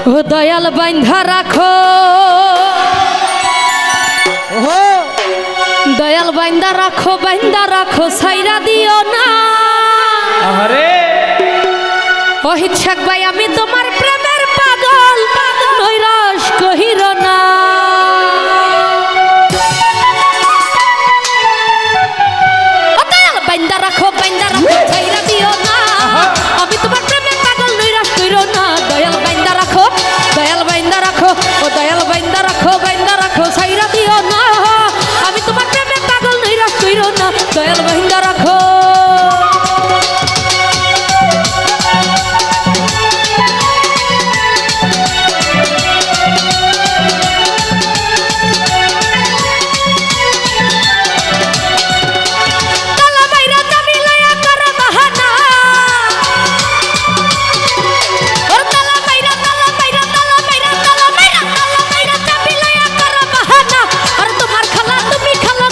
ও দয়াল বান্ধা রাখো, দয়াল বান্ধা রাখো ছাইরা দিও না। অহিত শেখ ভাই আমি তোমার প্রেমের পাগল, নৈরাশ কহির না। দয়াল বান্ধা রাখো ছাইরা দিও না, আমি তোমার প্রেমের পাগল, নৈরাশ কইর না। দয়াল বান্ধা রাখো, ও দয়াল বান্ধা রাখো ছাইরা দিও না, আমি তোমার প্রেমের পাগল, নৈরাশ কইর না। দয়াল বান্ধা রাখো।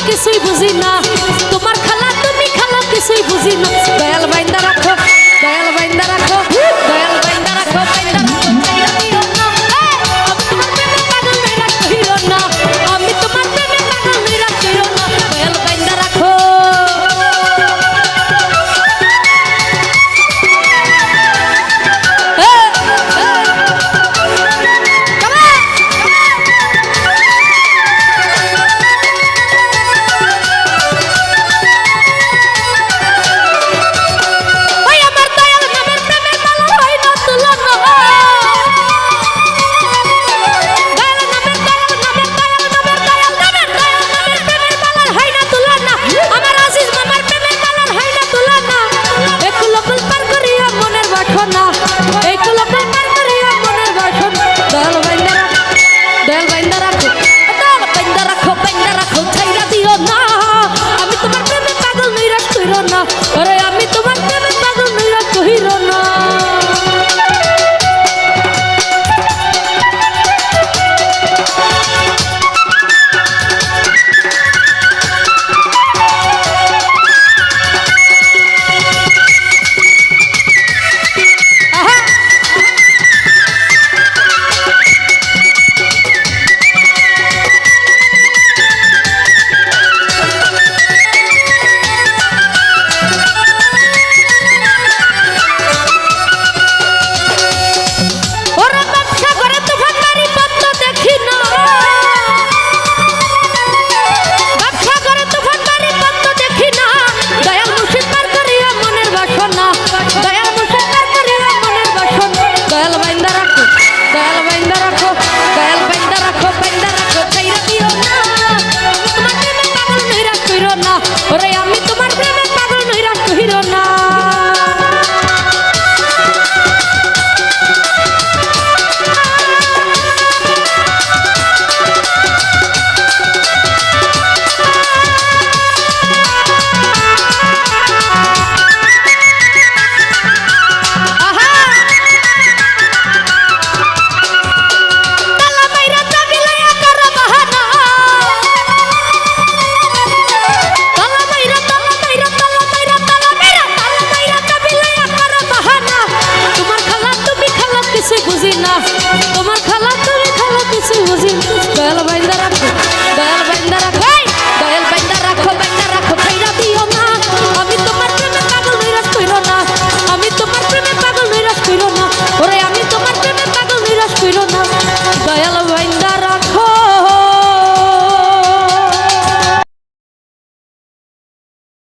কিছুই বুঝি না, তোমার খালা তুমি খালা কিছুই বুঝি না। দয়াল বান্ধা রাখো, দয়াল বান্ধা রাখো, দয়াল বান্ধা রাখো, আমি তোমার প্রেমে পাগল, নৈরাশ কইরো না। দয়াল বান্ধা রাখো। আমি তোমার প্রেমে পাগল, নৈরাশ কহির না। আমি তোমার প্রেমে পাগল, নৈরাশ কহির না। বুঝি না, তোমার খালা